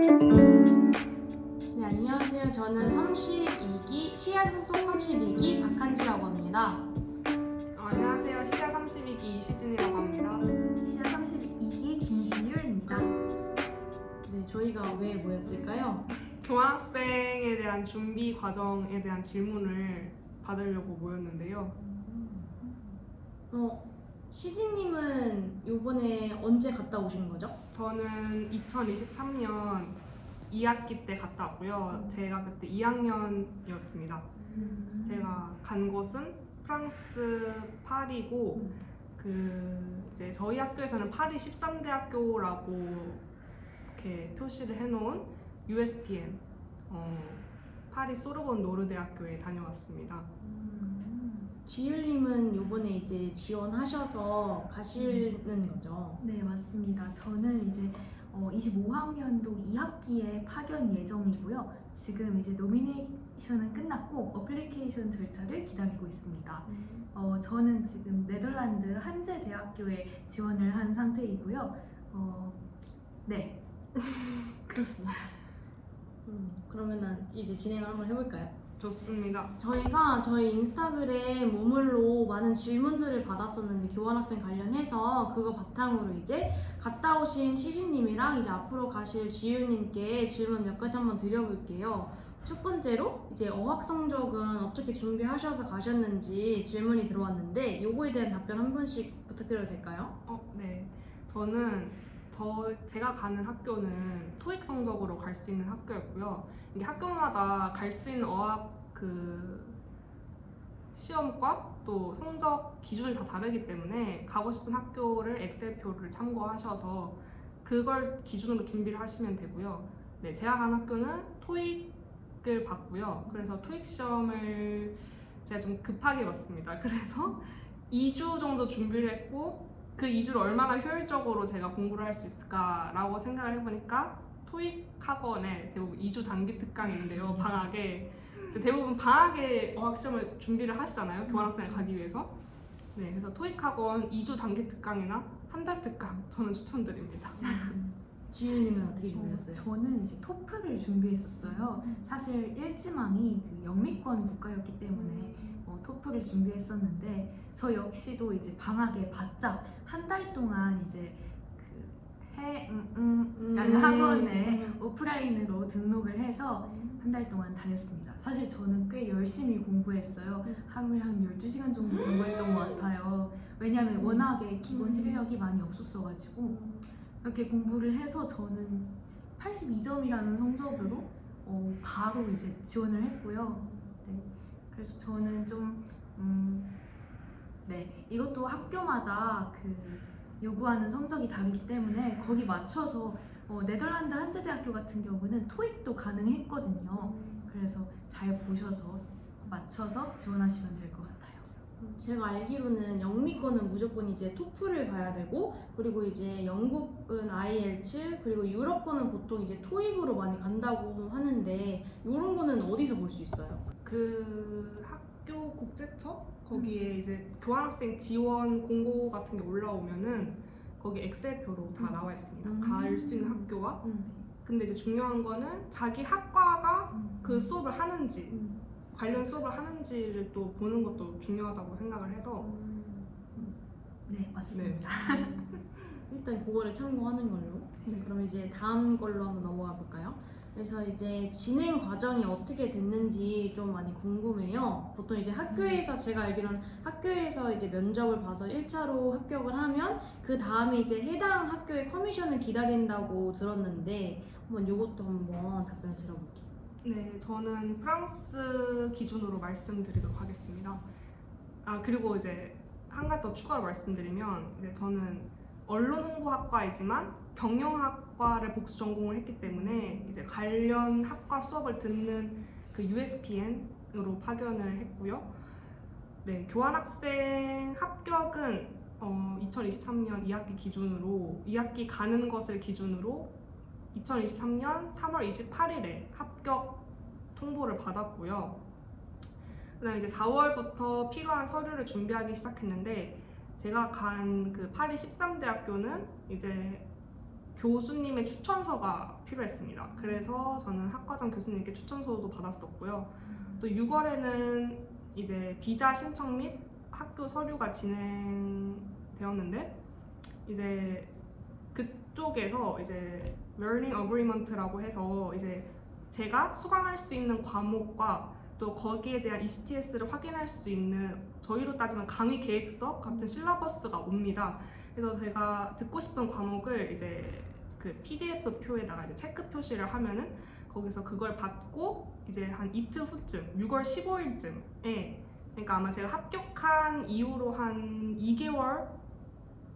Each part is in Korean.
네, 안녕하세요. 저는 32기, 시야 소속 32기 박한지라고 합니다. 안녕하세요. 시야 32기 이시진이라고 합니다. 시야 32기 김지율입니다. 네, 저희가 왜 모였을까요? 교환학생에 대한 준비 과정에 대한 질문을 받으려고 모였는데요. 시진님은 이번에 언제 갔다 오신 거죠? 저는 2023년 2학기 때 갔다 왔고요. 제가 그때 2학년이었습니다. 제가 간 곳은 프랑스 파리고 이제 저희 학교에서는 파리 13대학교라고 이렇게 표시를 해놓은 USPM 파리 소르본 노르대학교에 다녀왔습니다. 지율님은 이번에 이제 지원하셔서 가시는 거죠? 네, 맞습니다. 저는 이제 25학년도 2학기에 파견 예정이고요. 지금 이제 노미네이션은 끝났고 어플리케이션 절차를 기다리고 있습니다. 저는 지금 네덜란드 한제 대학교에 지원을 한 상태이고요. 네, 그렇습니다. 그러면은 이제 진행을 한번 해볼까요? 좋습니다. 저희가 저희 인스타그램 모물로 많은 질문들을 받았었는데 교환학생 관련해서 그거 바탕으로 이제 갔다 오신 시진님이랑 이제 앞으로 가실 지율님께 질문 몇 가지 한번 드려볼게요. 첫 번째로 이제 어학 성적은 어떻게 준비하셔서 가셨는지 질문이 들어왔는데 요거에 대한 답변 한 분씩 부탁드려도 될까요? 네. 제가 가는 학교는 토익 성적으로 갈 수 있는 학교였고요. 이게 학교마다 갈 수 있는 어학 시험과 또 성적 기준이 다 다르기 때문에 가고 싶은 학교를 엑셀표를 참고하셔서 그걸 기준으로 준비를 하시면 되고요. 네, 제가 간 학교는 토익을 봤고요. 그래서 토익 시험을 제가 좀 급하게 봤습니다. 그래서 2주 정도 준비를 했고 그 2주를 얼마나 효율적으로 제가 공부를 할 수 있을까라고 생각을 해보니까 토익 학원에 대부분 2주 단기 특강이 있는데요. 방학에 대부분 방학에 어학 시험을 준비를 하시잖아요. 교환학생을 가기 위해서. 네, 그래서 토익 학원 2주 단기 특강이나 한 달 특강 저는 추천드립니다. 지율님은 어떻게 준비하셨어요? 저는 이제 토플을 준비했었어요. 사실 1지망이 그 영미권 국가였기 때문에 토플을 준비했었는데 저 역시도 이제 방학에 바짝 한 달 동안 이제 라는 학원에 오프라인으로 등록을 해서 한 달 동안 다녔습니다. 사실 저는 꽤 열심히 공부했어요. 하루에 한 12시간 정도 공부했던 것 같아요. 왜냐하면 워낙에 기본 실력이 많이 없었어가지고 이렇게 공부를 해서 저는 82점이라는 성적으로 바로 이제 지원을 했고요. 네. 그래서 저는 좀 네, 이것도 학교마다 그 요구하는 성적이 다르기 때문에 거기 맞춰서 네덜란드 한제대학교 같은 경우는 토익도 가능했거든요. 그래서 잘 보셔서 맞춰서 지원하시면 될 것 같아요. 제가 알기로는 영미권은 무조건 이제 토플을 봐야 되고 그리고 이제 영국은 IELTS 그리고 유럽권은 보통 이제 토익으로 많이 간다고 하는데 이런 거는 어디서 볼 수 있어요? 그 학교 국제처 거기에 이제 교환학생 지원 공고 같은 게 올라오면은 거기 엑셀표로 다 나와 있습니다. 갈 수 있는 학교와 근데 이제 중요한 거는 자기 학과가 그 수업을 하는지 관련 수업을 하는지를 또 보는 것도 중요하다고 생각을 해서 네, 맞습니다. 네. 일단 그거를 참고하는 걸로. 네. 그럼 이제 다음 걸로 한번 넘어가 볼까요? 그래서 이제 진행 과정이 어떻게 됐는지 좀 많이 궁금해요. 보통 이제 학교에서 제가 알기로는 학교에서 이제 면접을 봐서 1차로 합격을 하면 그 다음에 이제 해당 학교의 커미션을 기다린다고 들었는데 한번 이것도 한번 답변을 들어볼게요. 네, 저는 프랑스 기준으로 말씀드리도록 하겠습니다. 그리고 이제 한 가지 더 추가로 말씀드리면 이제 저는 언론홍보학과이지만 경영학과를 복수 전공을 했기 때문에 이제 관련 학과 수업을 듣는 그 USPN으로 파견을 했고요. 네, 교환학생 합격은 2023년 2학기 기준으로 2학기 가는 것을 기준으로 2023년 3월 28일에 합격 통보를 받았고요. 그다음에 이제 4월부터 필요한 서류를 준비하기 시작했는데 제가 간 그 파리 13대학교는 이제 교수님의 추천서가 필요했습니다. 그래서 저는 학과장 교수님께 추천서도 받았었고요. 또 6월에는 이제 비자 신청 및 학교 서류가 진행되었는데 이제 그쪽에서 이제 learning agreement라고 해서 이제 제가 수강할 수 있는 과목과 또 거기에 대한 ECTS를 확인할 수 있는 저희로 따지면 강의 계획서 같은 실러버스가 옵니다. 그래서 제가 듣고 싶은 과목을 이제 그 PDF 표에다가 이제 체크 표시를 하면은 거기서 그걸 받고 이제 한 이틀 후쯤 6월 15일쯤에 그러니까 아마 제가 합격한 이후로 한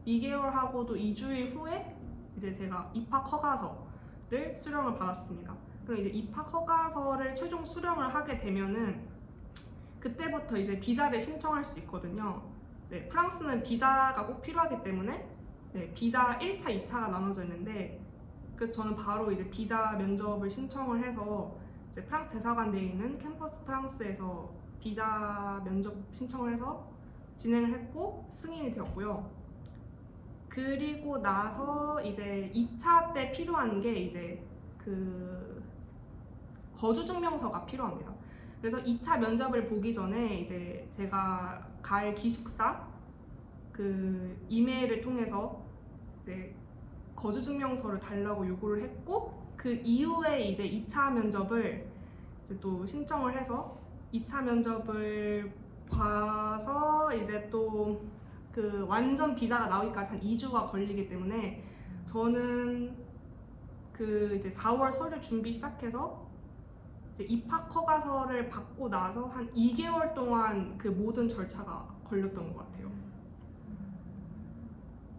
2개월하고도 2주일 후에 이제 제가 입학 허가서를 수령을 받았습니다. 그럼 이제 입학 허가서를 최종 수령을 하게 되면은 그때부터 이제 비자를 신청할 수 있거든요. 네, 프랑스는 비자가 꼭 필요하기 때문에 네, 비자 1차, 2차가 나눠져 있는데 그래서 저는 바로 이제 비자 면접을 신청을 해서 이제 프랑스 대사관대에 있는 캠퍼스 프랑스에서 비자 면접 신청을 해서 진행을 했고 승인이 되었고요. 그리고 나서 이제 2차 때 필요한 게 이제 그 거주 증명서가 필요합니다. 그래서 2차 면접을 보기 전에 이제 제가 갈 기숙사 그 이메일을 통해서 이제 거주 증명서를 달라고 요구를 했고 그 이후에 이제 2차 면접을 이제 또 신청을 해서 2차 면접을 봐서 이제 또 그 완전 비자가 나오기까지 한 2주가 걸리기 때문에 저는 그 이제 4월 서류 준비 시작해서 이제 입학 허가서를 받고 나서 한 2개월 동안 그 모든 절차가 걸렸던 것 같아요.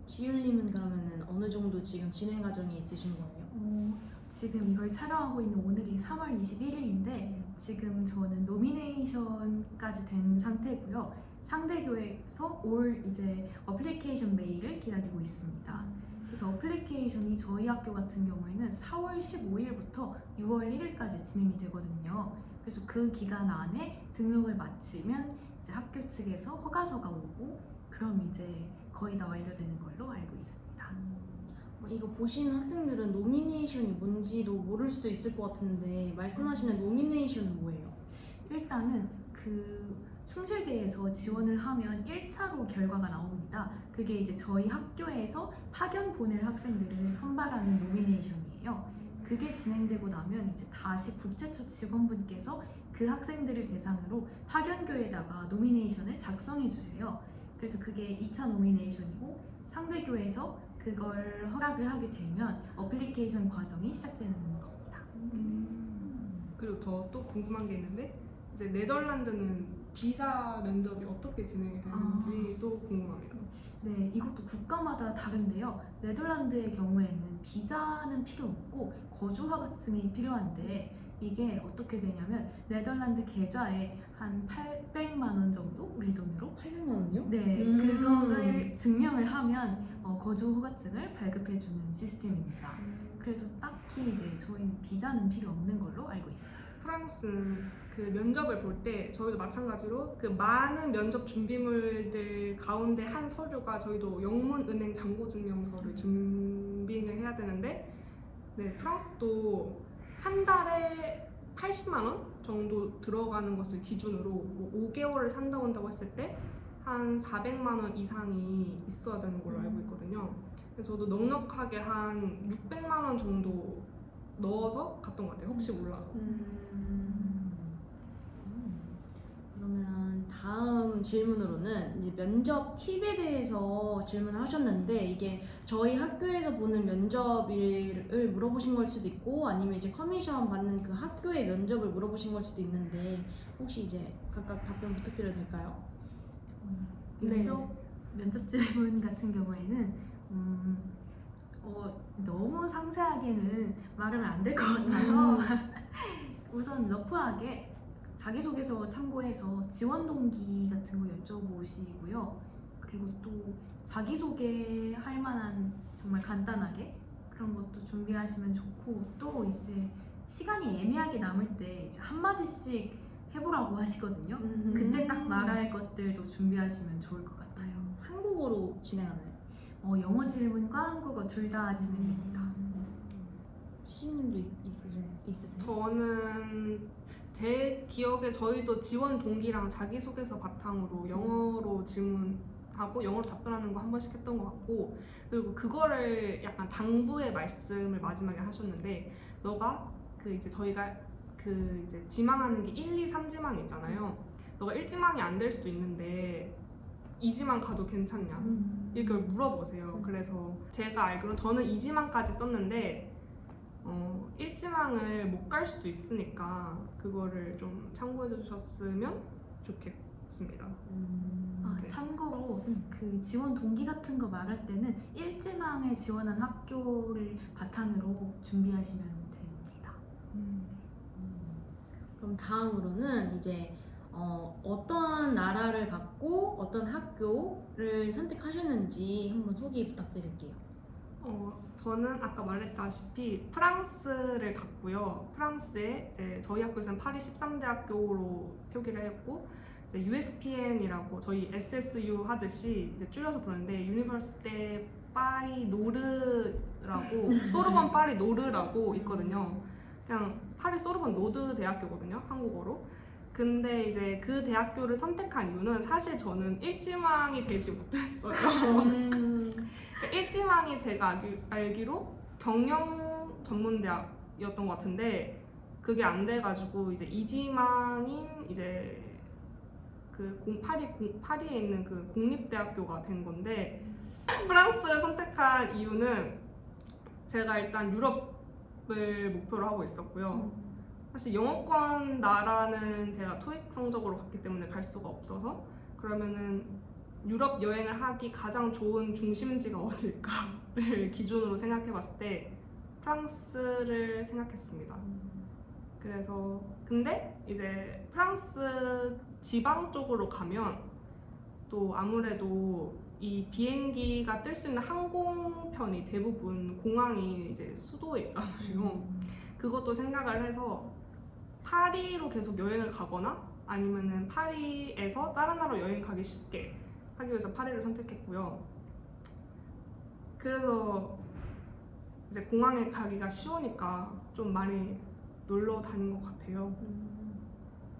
지율님은 그러면은 어느 정도 지금 진행 과정이 있으신 거예요? 지금 이걸 촬영하고 있는 오늘이 3월 21일인데 지금 저는 노미네이션까지 된 상태고요. 상대교에서 올 이제 어플리케이션 메일을 기다리고 있습니다. 그래서 어플리케이션이 저희 학교 같은 경우에는 4월 15일부터 6월 1일까지 진행이 되거든요. 그래서 그 기간 안에 등록을 마치면 이제 학교 측에서 허가서가 오고 그럼 이제 거의 다 완료되는 걸로 알고 있습니다. 이거 보시는 학생들은 노미네이션이 뭔지도 모를 수도 있을 것 같은데 말씀하시는 노미네이션은 뭐예요? 일단은 그 숭실대에서 지원을 하면 1차로 결과가 나옵니다. 그게 이제 저희 학교에서 파견 보낼 학생들을 선발하는 노미네이션이에요. 그게 진행되고 나면 이제 다시 국제처 직원분께서 그 학생들을 대상으로 파견교에다가 노미네이션을 작성해 주세요. 그래서 그게 2차 노미네이션이고 상대교에서 그걸 허락을 하게 되면 어플리케이션 과정이 시작되는 겁니다. 그리고 저 또 궁금한 게 있는데 이제 네덜란드는 비자 면접이 어떻게 진행이 되는지도 궁금합니다. 네, 이것도 국가마다 다른데요. 네덜란드의 경우에는 비자는 필요 없고 거주 허가증이 필요한데 이게 어떻게 되냐면 네덜란드 계좌에 한 800만 원 정도 우리 돈으로 800만 원이요? 네, 그거를 증명을 하면 거주 허가증을 발급해주는 시스템입니다. 그래서 딱히 네, 저희는 비자는 필요 없는 걸로 알고 있어요. 프랑스 그 면접을 볼 때 저희도 마찬가지로 그 많은 면접 준비물들 가운데 한 서류가 저희도 영문은행 잔고증명서를 준비를 해야 되는데 네, 프랑스도 한 달에 80만 원 정도 들어가는 것을 기준으로 뭐 5개월을 산다 온다고 했을 때 한 400만 원 이상이 있어야 되는 걸로 알고 있거든요. 그래서 저도 넉넉하게 한 600만 원 정도 넣어서 갔던 것 같아요. 혹시 몰라서. 그러면 다음 질문으로는 이제 면접 팁에 대해서 질문을 하셨는데 이게 저희 학교에서 보는 면접을 물어보신 걸 수도 있고 아니면 이제 커미션 받는 그 학교의 면접을 물어보신 걸 수도 있는데 혹시 이제 각각 답변 부탁드려도 될까요? 면접 질문 같은 경우에는 너무 상세하게는 말하면 안 될 것 같아서 우선 러프하게 자기소개서 참고해서 지원 동기 같은 거 여쭤보시고요. 그리고 또 자기소개 할 만한 정말 간단하게 그런 것도 준비하시면 좋고 또 이제 시간이 애매하게 남을 때 이제 한마디씩 해보라고 하시거든요. 그때 딱 말할 것들도 준비하시면 좋을 것 같아요. 한국어로 진행하나요? 영어 질문과 한국어 둘 다 진행됩니다. 시진님도 있으세요? 저는 제 기억에 저희도 지원 동기랑 자기소개서 바탕으로 영어로 질문하고 영어로 답변하는 거 한 번씩 했던 것 같고, 그리고 그거를 약간 당부의 말씀을 마지막에 하셨는데, 너가 그 이제 저희가 그 이제 지망하는 게 1, 2, 3지망이 있잖아요. 너가 1지망이 안 될 수도 있는데 2지망 가도 괜찮냐? 이걸 물어보세요. 그래서 제가 알기로는 저는 2지망까지 썼는데 1지망을 못 갈 수도 있으니까 그거를 좀 참고해 주셨으면 좋겠습니다. 아, 참고로 그 지원 동기 같은 거 말할 때는 1지망에 지원한 학교를 바탕으로 준비하시면 됩니다. 그럼 다음으로는 이제 어떤 나라를 갖고 어떤 학교를 선택하셨는지 한번 소개 부탁드릴게요. 저는 아까 말했다시피 프랑스를 갔고요. 프랑스에 이제 저희 학교에서는 파리 13대학교로 표기를 했고, 이제 USPN이라고 저희 SSU 하듯이 이제 줄여서 부르는데 유니버시테 파리 노르라고 소르본 파리 노르라고 있거든요. 그냥 파리 소르본 노드 대학교거든요, 한국어로. 근데 이제 그 대학교를 선택한 이유는 사실 저는 1지망이 되지 못했어요. 1지망이 제가 알기로 경영 전문대학이었던 것 같은데 그게 안 돼가지고 이제 2지망인 이제 그 파리에 있는 그 공립대학교가 된 건데, 프랑스를 선택한 이유는 제가 일단 유럽을 목표로 하고 있었고요. 사실 영어권 나라는 제가 토익 성적으로 갔기 때문에 갈 수가 없어서, 그러면은 유럽 여행을 하기 가장 좋은 중심지가 어딜까를 기준으로 생각해 봤을 때 프랑스를 생각했습니다. 그래서 근데 이제 프랑스 지방 쪽으로 가면 또 아무래도 이 비행기가 뜰 수 있는 항공편이 대부분 공항이 이제 수도에 있잖아요. 그것도 생각을 해서 파리로 계속 여행을 가거나 아니면은 파리에서 다른 나라로 여행 가기 쉽게 하기 위해서 파리를 선택했고요. 그래서 이제 공항에 가기가 쉬우니까 좀 많이 놀러 다닌 것 같아요.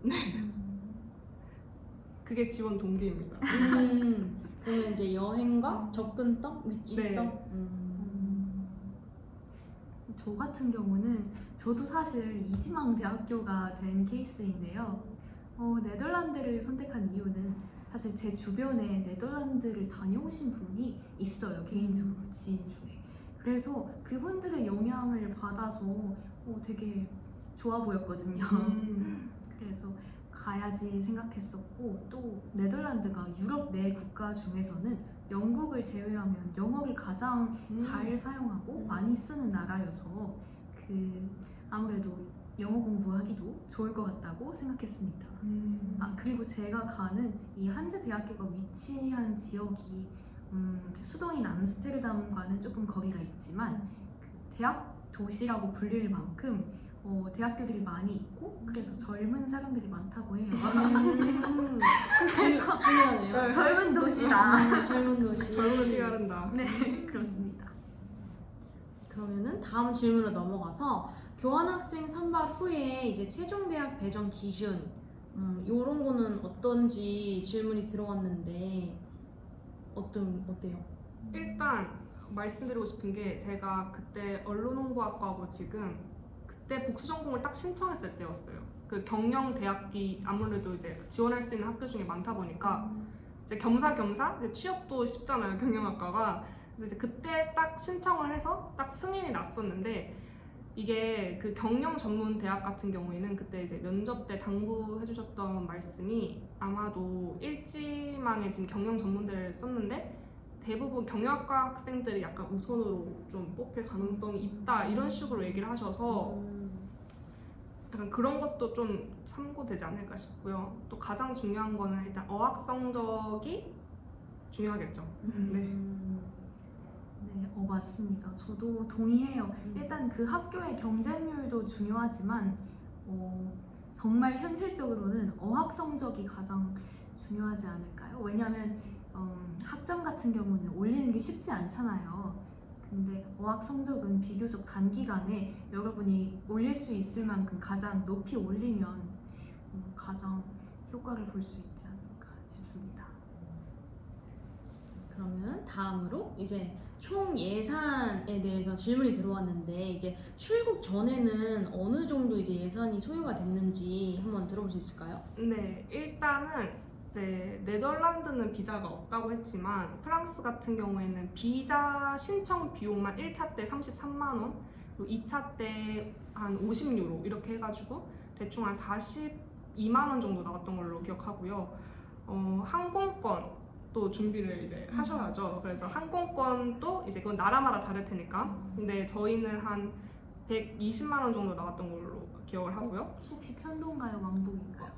네. 그게 지원 동기입니다. 그러면 이제 여행과 접근성, 위치성. 네. 저 같은 경우는 저도 사실 이지망 대학교가 된 케이스인데요. 네덜란드를 선택한 이유는 사실 제 주변에 네덜란드를 다녀오신 분이 있어요. 개인적으로 지인 중에. 그래서 그분들의 영향을 받아서 되게 좋아 보였거든요. 그래서 가야지 생각했었고, 또 네덜란드가 유럽 내 국가 중에서는 영국을 제외하면 영어를 가장 잘 사용하고 많이 쓰는 나라여서 아무래도 영어 공부하기도 좋을 것 같다고 생각했습니다. 그리고 제가 가는 이 한제 대학교가 위치한 지역이 수도인 암스테르담과는 조금 거리가 있지만 대학 도시라고 불릴 만큼 대학교들이 많이 있고, 그래서 젊은 사람들이 많다고 해요. 중요하네요. 젊은 도시다. 젊은 도시. 젊음을 피하른다. 네, 그렇습니다. 그러면은 다음 질문으로 넘어가서 교환학생 선발 후에 이제 최종 대학 배정 기준 이런 거는 어떤지 질문이 들어왔는데 어때요? 일단 말씀드리고 싶은 게, 제가 그때 언론홍보학과고 지금 그때 복수 전공을 딱 신청했을 때였어요. 그 경영 대학이 아무래도 이제 지원할 수 있는 학교 중에 많다 보니까 이제 겸사겸사 취업도 쉽잖아요, 경영학과가. 그래서 이제 그때 딱 신청을 해서 딱 승인이 났었는데, 이게 그 경영 전문 대학 같은 경우에는 그때 이제 면접 때 당부해 주셨던 말씀이 아마도 1지망에 지금 경영 전문대를 썼는데 대부분 경영학과 학생들이 약간 우선으로 좀 뽑힐 가능성이 있다, 이런 식으로 얘기를 하셔서 약간 그런 것도 좀 참고되지 않을까 싶고요. 또 가장 중요한 거는 일단 어학 성적이 중요하겠죠. 네. 네, 맞습니다. 저도 동의해요. 일단 그 학교의 경쟁률도 중요하지만 정말 현실적으로는 어학 성적이 가장 중요하지 않을까요? 왜냐하면 학점 같은 경우는 올리는 게 쉽지 않잖아요. 근데 어학 성적은 비교적 단기간에 여러분이 올릴 수 있을 만큼 가장 높이 올리면 가장 효과를 볼 수 있지 않을까 싶습니다. 그러면 다음으로 이제 총 예산에 대해서 질문이 들어왔는데 이제 출국 전에는 어느 정도 이제 예산이 소요가 됐는지 한번 들어볼 수 있을까요? 네, 일단은 이제 네덜란드는 비자가 없다고 했지만 프랑스 같은 경우에는 비자 신청 비용만 1차 때 33만 원, 그리고 2차 때 한 50유로 이렇게 해가지고 대충 한 42만 원 정도 나왔던 걸로 기억하고요. 항공권도 준비를 이제 하셔야죠. 그래서 항공권도 이제 그건 나라마다 다를 테니까. 근데 저희는 한 120만 원 정도 나왔던 걸로 기억을 하고요. 혹시 편도인가요? 왕복인가요?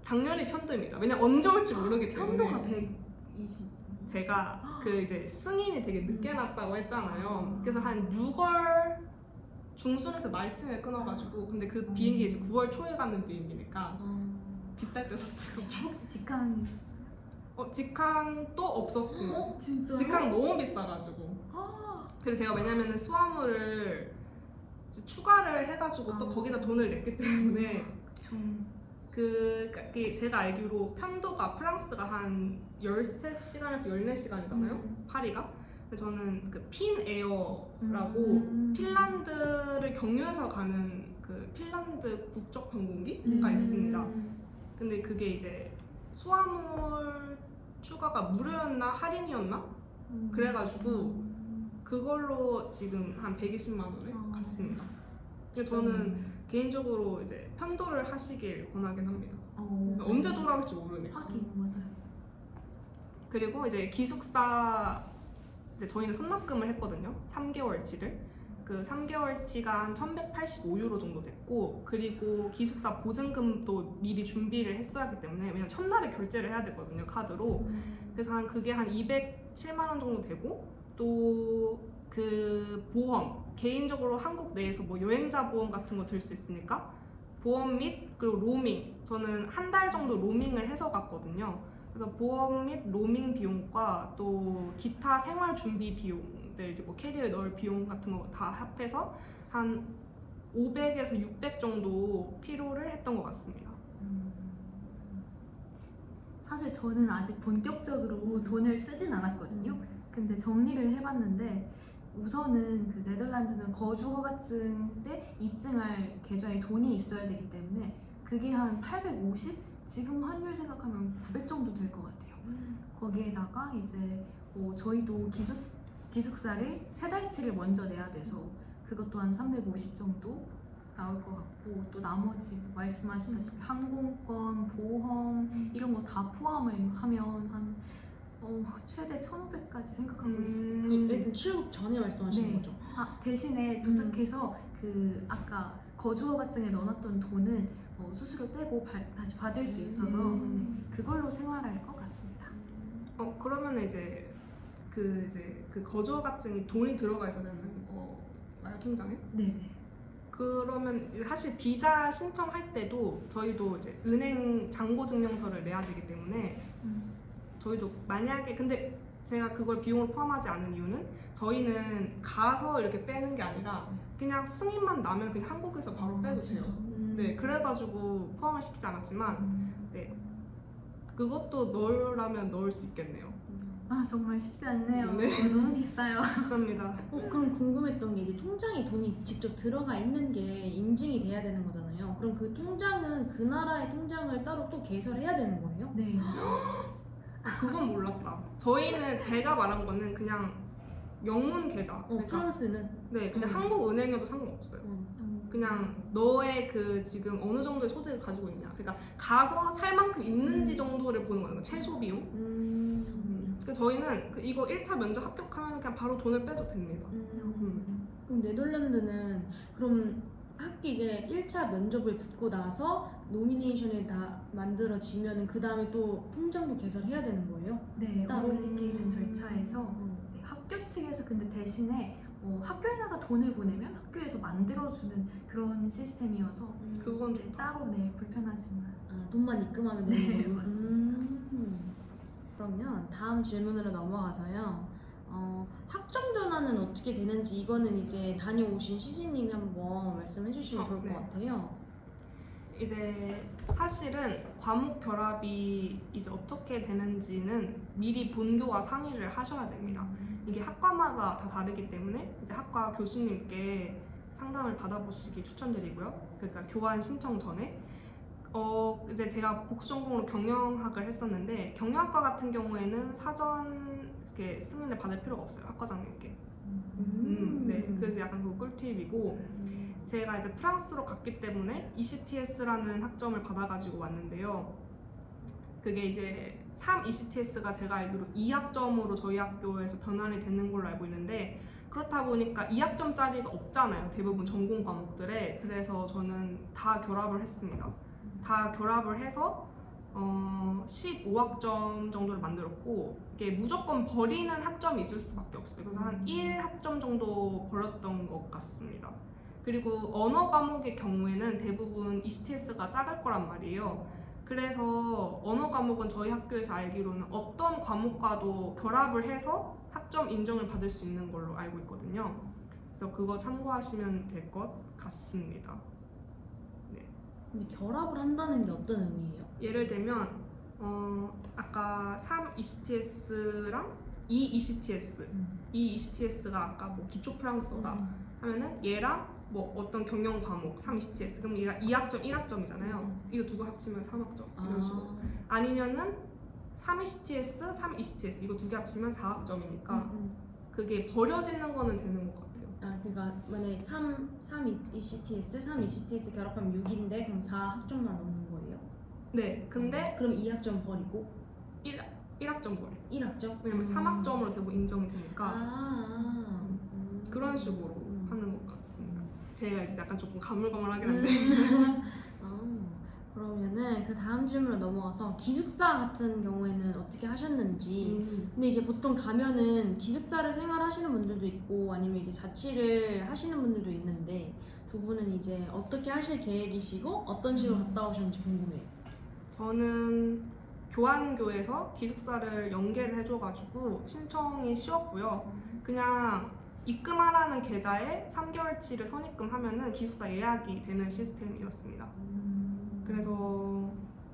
당연히 편도입니다. 왜냐면 언제 올지 모르기 때문에. 편도가 120. 제가 그 이제 승인이 되게 늦게 났다고 했잖아요. 그래서 한 6월 중순에서 말쯤에 끊어가지고 근데 그 비행기 이제 9월 초에 가는 비행기니까 비쌀 때 샀어요. 혹시 직항이셨어요? 직항도 없었어요. 진짜요? 직항 너무 비싸가지고. 그리고 제가 왜냐면은 수화물을 이제 추가를 해가지고 또 거기다 돈을 냈기 때문에 그러니까 제가 알기로 편도가 프랑스가 한 13시간에서 14시간이잖아요. 파리가. 근데 저는 그 핀에어라고 핀란드를 경유해서 가는 그 핀란드 국적 항공기가 있습니다. 근데 그게 이제 수화물 추가가 무료였나 할인이었나? 그래가지고 그걸로 지금 한 120만 원에 갔습니다. 그래서 저는 개인적으로 이제 편도를 하시길 권하긴 합니다. 언제 돌아올지 모르니까. 하긴 맞아요. 그리고 이제 기숙사 이제 저희는 선납금을 했거든요. 3개월치를. 그 3개월치가 한 1,185유로 정도 됐고, 그리고 기숙사 보증금도 미리 준비를 했어야 하기 때문에 왜냐면 첫날에 결제를 해야 되거든요, 카드로. 그래서 그게 한 207만 원 정도 되고, 또 그 보험, 개인적으로 한국 내에서 뭐 여행자 보험 같은 거 들 수 있으니까 보험 및 그리고 로밍, 저는 한 달 정도 로밍을 해서 갔거든요. 그래서 보험 및 로밍 비용과 또 기타 생활 준비 비용들, 이제 뭐 캐리어에 넣을 비용 같은 거 다 합해서 한 500에서 600 정도 필요를 했던 것 같습니다. 사실 저는 아직 본격적으로 돈을 쓰진 않았거든요. 근데 정리를 해봤는데 우선은 그 네덜란드는 거주 허가증 때 입증할 계좌에 돈이 있어야 되기 때문에 그게 한 850? 지금 환율 생각하면 900 정도 될 것 같아요. 거기에다가 이제 저희도 기숙사를 3달치를 먼저 내야 돼서 그것도 한 350 정도 나올 것 같고, 또 나머지 말씀하시다시피 항공권, 보험 이런 거 다 포함을 하면 한 최대 1,500까지 생각하고 있습니다. 일단 출국 전에 말씀하시는 네. 거죠? 대신에 도착해서 그 아까 거주허가증에 넣어놨던 돈은 수수료 떼고 다시 받을 수 있어서 그걸로 생활할 것 같습니다. 그러면 이제 그 거주허가증이 돈이 들어가 있어야 되는 거가요, 통장에? 네. 그러면 사실 비자 신청할 때도 저희도 이제 은행 잔고증명서를 내야 되기 때문에 저희도 만약에, 근데 제가 그걸 비용을 포함하지 않은 이유는 저희는 가서 이렇게 빼는 게 아니라 그냥 승인만 나면 그냥 한국에서 바로 빼도 돼요. 네, 그래가지고 포함을 시키지 않았지만 네, 그것도 넣으라면 넣을 수 있겠네요. 정말 쉽지 않네요. 네. 너무 비싸요. 맞습니다. 그럼 궁금했던 게 이제 통장에 돈이 직접 들어가 있는 게 인증이 돼야 되는 거잖아요. 그럼 그 통장은 그 나라의 통장을 따로 또 개설해야 되는 거예요? 네. 그건 몰랐다. 저희는 제가 말한 거는 그냥 영문 계좌. 그러니까, 프랑스는? 네, 그냥 한국 은행에도 상관없어요. 그냥 너의 그 지금 어느 정도의 소득을 가지고 있냐. 그러니까 가서 살 만큼 있는지 정도를 보는 거예요. 최소 비용. 그러니까 저희는 이거 1차 면접 합격하면 그냥 바로 돈을 빼도 됩니다. 그럼 네덜란드는 그럼 학기 이제 1차 면접을 붙고 나서 노미네이션이 다 만들어지면 그 다음에 또 통장도 개설해야 되는 거예요? 네, 따로? 어플리케이션 절차에서 네, 학교 측에서 근데 대신에 학교에다가 돈을 보내면 학교에서 만들어주는 그런 시스템이어서 그건 네, 따로 불편하지만 돈만 입금하면 되는 네, 거예요? 맞습니다. 그러면 다음 질문으로 넘어가서요. 학점 전환은 어떻게 되는지 이거는 이제 다녀오신 시즈님이 한번 말씀해 주시면 좋을 것 같아요. 이제 사실은 과목 결합이 이제 어떻게 되는지는 미리 본교와 상의를 하셔야 됩니다. 이게 학과마다 다 다르기 때문에 이제 학과 교수님께 상담을 받아보시기 추천드리고요. 그러니까 교환 신청 전에 이제 제가 복수전공으로 경영학을 했었는데 경영학과 같은 경우에는 사전 이렇게 승인을 받을 필요가 없어요. 학과장님께. 네, 그래서 약간 그거 꿀팁이고 제가 이제 프랑스로 갔기 때문에 ECTS라는 학점을 받아가지고 왔는데요. 그게 이제 3 ECTS가 제가 알기로 2학점으로 저희 학교에서 변환이 되는 걸로 알고 있는데 그렇다 보니까 2학점짜리가 없잖아요. 대부분 전공 과목들에. 그래서 저는 다 결합을 했습니다. 다 결합을 해서 15학점 정도를 만들었고 이게 무조건 버리는 학점이 있을 수밖에 없어요. 그래서 한 1학점 정도 버렸던 것 같습니다. 그리고 언어 과목의 경우에는 대부분 ECTS가 작을 거란 말이에요. 그래서 언어 과목은 저희 학교에서 알기로는 어떤 과목과도 결합을 해서 학점 인정을 받을 수 있는 걸로 알고 있거든요. 그래서 그거 참고하시면 될 것 같습니다. 네. 근데 결합을 한다는 게 어떤 의미예요? 예를 들면 아까 3 ECTS랑 2 ECTS, 2 ECTS가 아까 뭐 기초 프랑스어다 하면은 얘랑 뭐 어떤 경영 과목 3 ECTS 그럼 얘가 2학점 1학점이잖아요. 이거 두고 합치면 3학점 이런 식으로. 아니면은 3 ECTS, 3 ECTS 이거 두 개 합치면 4학점이니까 그게 버려지는 거는 되는 것 같아요. 그러니까 만약에 3 ECTS, 3 ECTS 결합하면 6인데 그럼 4학점만 넘는 거예요? 네, 근데 그럼 2학점 버리고 1학점 버려. 1학점? 왜냐면 3학점으로 대부분 인정이 되니까 그런 식으로 하는 것 같습니다. 제가 이제 약간 조금 가물가물하긴 한데 그러면은 그 다음 질문으로 넘어가서 기숙사 같은 경우에는 어떻게 하셨는지. 근데 이제 보통 가면은 기숙사를 생활하시는 분들도 있고 아니면 이제 자취를 하시는 분들도 있는데 두 분은 이제 어떻게 하실 계획이시고 어떤 식으로 갔다 오셨는지 궁금해요. 저는 교환교에서 기숙사를 연계를 해줘가지고 신청이 쉬웠고요. 그냥 입금하라는 계좌에 3개월치를 선입금하면은 기숙사 예약이 되는 시스템이었습니다. 그래서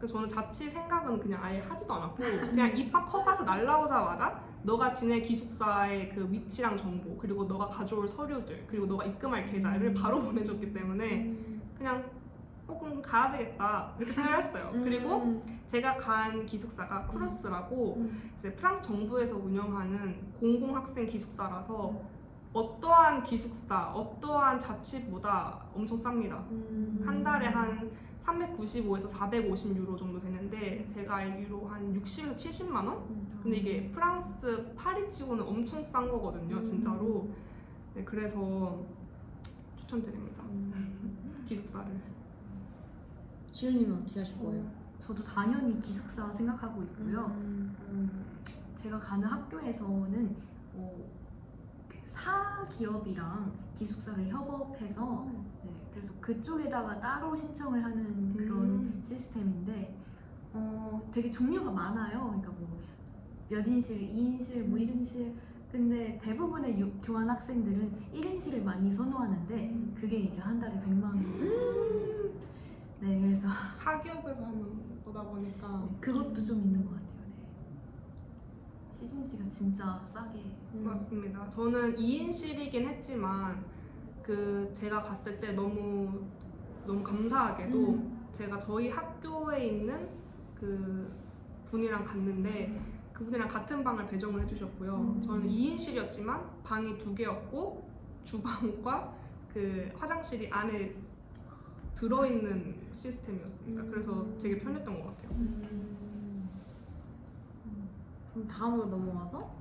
저는 자취 생각은 그냥 아예 하지도 않았고 그냥 입학 허가서 날라오자마자 너가 지낼 기숙사의 그 위치랑 정보 그리고 너가 가져올 서류들 그리고 너가 입금할 계좌를 바로 보내줬기 때문에 그냥 그럼 가야 되겠다 이렇게 생각을 했어요. 그리고 제가 간 기숙사가 쿠루스라고 이제 프랑스 정부에서 운영하는 공공학생 기숙사라서 어떠한 기숙사, 어떠한 자취보다 엄청 쌉니다. 한 달에 한 395에서 450유로 정도 되는데 제가 알기로 한 60에서 70만 원? 근데 이게 프랑스 파리 치고는 엄청 싼 거거든요, 진짜로. 네, 그래서 추천드립니다. 기숙사를. 지훈님은 어떻게 하실 거예요? 저도 당연히 기숙사 생각하고 있고요. 제가 가는 학교에서는 그 사기업이랑 기숙사를 협업해서 그래서 그쪽에다가 따로 신청을 하는 그런 시스템인데 되게 종류가 많아요. 그러니까 뭐 몇 인실, 2인실, 뭐 1인실 근데 대부분의 교환 학생들은 1인실을 많이 선호하는데 그게 이제 한 달에 100만 원. 네, 그래서 사기업에서 하는 거다 보니까 그것도 좀 있는 것 같아요. 네. 시즌 씨가 진짜 싸게. 맞습니다. 저는 2인실이긴 했지만 제가 갔을 때 너무 감사하게도 제가 저희 학교에 있는 그 분이랑 갔는데 그분이랑 같은 방을 배정을 해주셨고요. 저는 2인실이었지만 방이 2개였고 주방과 그 화장실이 안에 들어있는 시스템이었습니다. 그래서 되게 편했던 것 같아요. 그럼 다음으로 넘어가서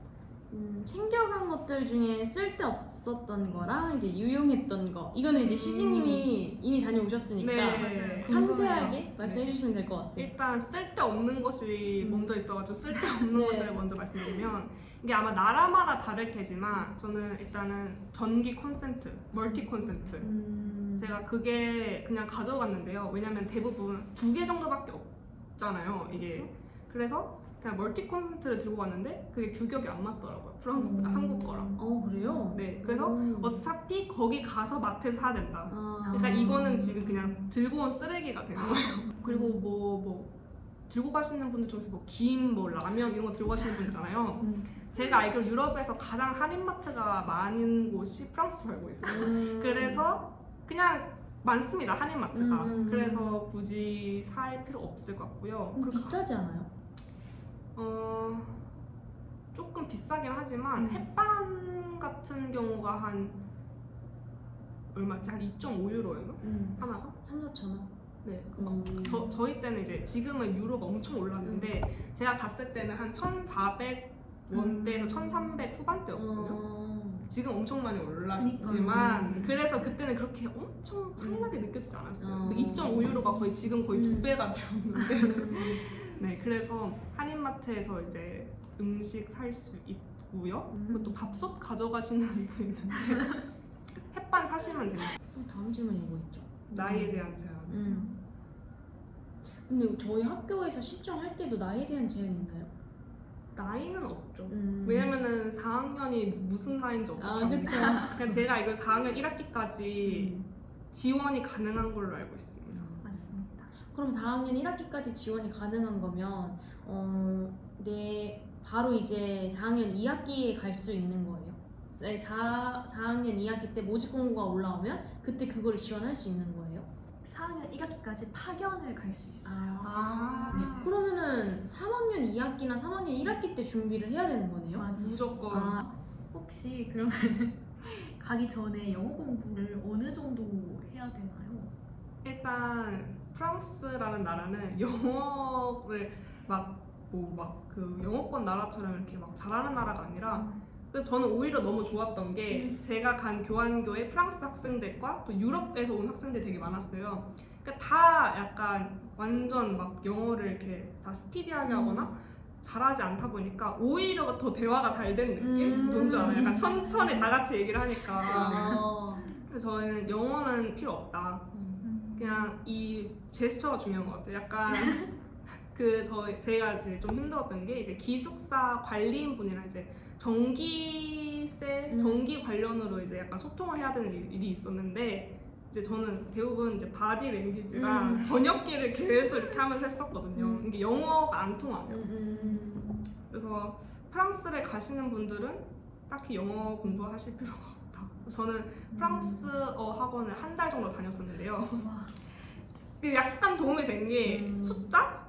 챙겨간 것들 중에 쓸데없었던 거랑 이제 유용했던 거 이거는 이제 시즈님이 이미 다녀오셨으니까 네, 상세하게 말씀해 주시면 될 것 같아요. 일단 쓸데없는 것이 먼저 있어가지고 쓸데없는 네. 것을 먼저 말씀드리면 이게 아마 나라마다 다를 테지만 저는 일단은 전기 콘센트, 멀티 콘센트 제가 그게 그냥 가져갔는데요. 왜냐면 대부분 2개 정도밖에 없잖아요. 이게 그래서 그냥 멀티 콘센트를 들고 갔는데 그게 규격이 안 맞더라고요. 프랑스 한국 거랑. 그래요? 네, 그래서 어차피 거기 가서 마트에서 사야 된다. 아. 그러니까 이거는 지금 그냥 들고 온 쓰레기가 되는 거예요. 그리고 뭐 들고 가시는 분들 중에서 뭐 김, 뭐 라면 이런 거 들고 가시는 분 있잖아요. 제가 알기로 유럽에서 가장 할인마트가 많은 곳이 프랑스로 알고 있어요. 그래서 그냥 많습니다, 할인마트가. 그래서 굳이 살 필요 없을 것 같고요. 비싸지 않아요? 조금 비싸긴 하지만 햇반 같은 경우가 한 얼마지? 한 2.5유로였나? 하나가? 3-4천 원? 네. 저희 때는 이제 지금은 유로가 엄청 올랐는데 제가 갔을 때는 한 1,400원대에서 1,300 후반대였거든요. 지금 엄청 많이 올랐지만 그래서 그때는 그렇게 엄청 차이나게 느껴지지 않았어요. 그 2.5유로가 거의 지금 거의 2배가 되었는데 네, 그래서 한인마트에서 이제 음식 살 수 있고요. 그리고 또 밥솥 가져가시는 분 있는데 햇반 사시면 됩니다. 다음 질문이 뭐 있죠? 나이에 대한 제한. 근데 저희 학교에서 시청할 때도 나이에 대한 제한이 있나요? 나이는 없죠. 왜냐면은 4학년이 무슨 나이인지 어떻게 압니까? 그쵸. 그냥 제가 이걸 4학년 1학기까지 지원이 가능한 걸로 알고 있습니다. 맞습니다. 그럼 4학년 1학기까지 지원이 가능한 거면 바로 이제 4학년 2학기에 갈 수 있는 거예요? 네, 4학년 2학기 때 모집 공고가 올라오면 그때 그거를 지원할 수 있는 거예요? 4학년 1학기까지 파견을 갈 수 있어요. 그러면은 3학년 2학기나 3학년 1학기 때 준비를 해야 되는 거네요? 맞아. 무조건. 혹시 그러면 가기 전에 영어 공부를 어느 정도 해야 되나요? 일단 프랑스라는 나라는 영어를 그 영어권 나라처럼 이렇게 막 잘하는 나라가 아니라 그래서 저는 오히려 너무 좋았던 게 제가 간 교환교에 프랑스 학생들과 또 유럽에서 온 학생들이 되게 많았어요. 그러니까 다 약간 완전 막 영어를 이렇게 다 스피디하게 하거나 잘하지 않다 보니까 오히려 더 대화가 잘 된 느낌? 뭔지 알아요? 약간 천천히 다 같이 얘기를 하니까. 그래서 저희는 영어는 필요 없다. 그냥 이 제스처가 중요한 것 같아요. 약간 제가 이제 좀 힘들었던 게 이제 기숙사 관리인 분이랑 이제 전기 관련으로 이제 약간 소통을 해야 되는 일이 있었는데 이제 저는 대부분 이제 바디 랭귀지랑 번역기를 계속 이렇게 하면서 했었거든요. 이게 영어가 안 통하세요. 그래서 프랑스를 가시는 분들은 딱히 영어 공부하실 필요가 없다. 저는 프랑스어 학원을 한 달 정도 다녔었는데요. 약간 도움이 된 게 숫자?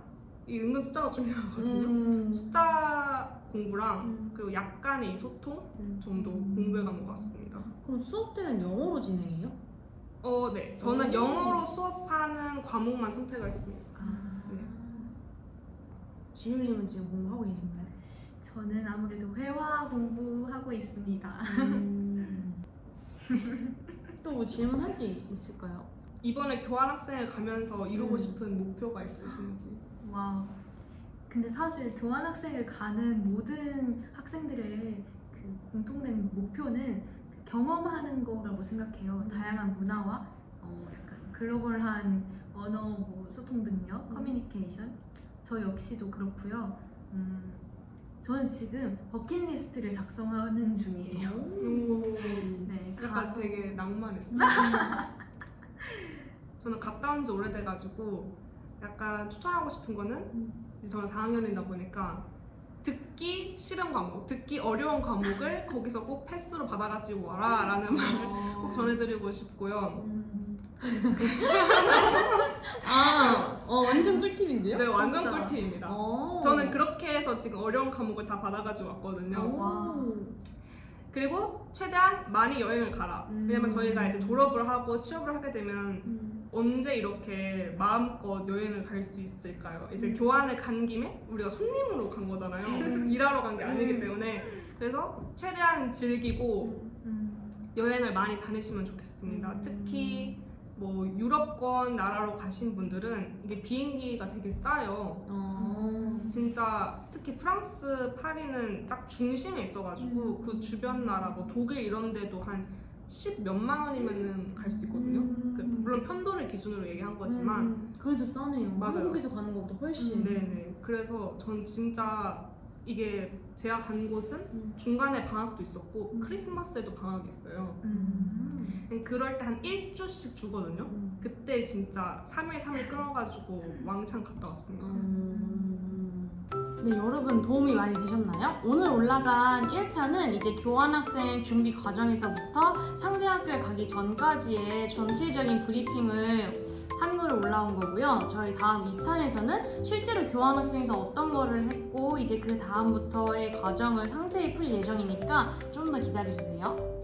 이 은근 숫자가 중요하거든요. 숫자 공부랑 그리고 약간의 이 소통 정도 공부해간 것 같습니다. 그럼 수업 때는 영어로 진행해요? 네. 저는 영어로 수업하는 과목만 선택했습니다. 네. 지율님은 지금 공부하고 계신가요? 저는 아무래도 회화 공부하고 있습니다. 또 뭐 질문할 게 있을까요? 이번에 교환학생을 가면서 이루고 싶은 목표가 있으신지? 와, 근데 사실 교환학생을 가는 모든 학생들의 그 공통된 목표는 경험하는 거라고 생각해요. 다양한 문화와 약간 글로벌한 언어, 소통 능력, 커뮤니케이션. 저 역시도 그렇고요. 저는 지금 버킷리스트를 작성하는 중이에요. 네, 약간 되게 낭만했어요. 저는 갔다 온 지 오래돼가지고 약간 추천하고 싶은 거는 저는 4학년이다 보니까 듣기 싫은 과목, 듣기 어려운 과목을 거기서 꼭 패스로 받아가지고 와라 라는 말을 꼭 전해드리고 싶고요. 완전 꿀팁인데요? 네, 완전 진짜. 꿀팁입니다. 저는 그렇게 해서 지금 어려운 과목을 다 받아가지고 왔거든요. 그리고 최대한 많이 여행을 가라. 왜냐면 저희가 이제 졸업을 하고 취업을 하게 되면 언제 이렇게 마음껏 여행을 갈 수 있을까요? 이제 교환을 간 김에 우리가 손님으로 간 거잖아요. 일하러 간 게 아니기 때문에. 그래서 최대한 즐기고 여행을 많이 다니시면 좋겠습니다. 특히 뭐 유럽권 나라로 가신 분들은 이게 비행기가 되게 싸요. 진짜 특히 프랑스 파리는 딱 중심에 있어가지고 그 주변 나라 뭐 독일 이런 데도 한 10 몇만 원이면은 갈 수 있거든요. 물론 편도를 기준으로 얘기한 거지만 그래도 싸네요. 맞아요. 한국에서 가는 것보다 훨씬. 네네. 그래서 전 진짜 이게 제가 간 곳은 중간에 방학도 있었고 크리스마스에도 방학이 있어요. 그럴 때 한 1주씩 주거든요. 그때 진짜 3일 끊어가지고 왕창 갔다 왔습니다. 네, 여러분 도움이 많이 되셨나요? 오늘 올라간 1탄은 이제 교환학생 준비 과정에서부터 상대 학교에 가기 전까지의 전체적인 브리핑을 한글로 올라온 거고요. 저희 다음 2탄에서는 실제로 교환학생에서 어떤 거를 했고 이제 그 다음부터의 과정을 상세히 풀 예정이니까 좀 더 기다려주세요.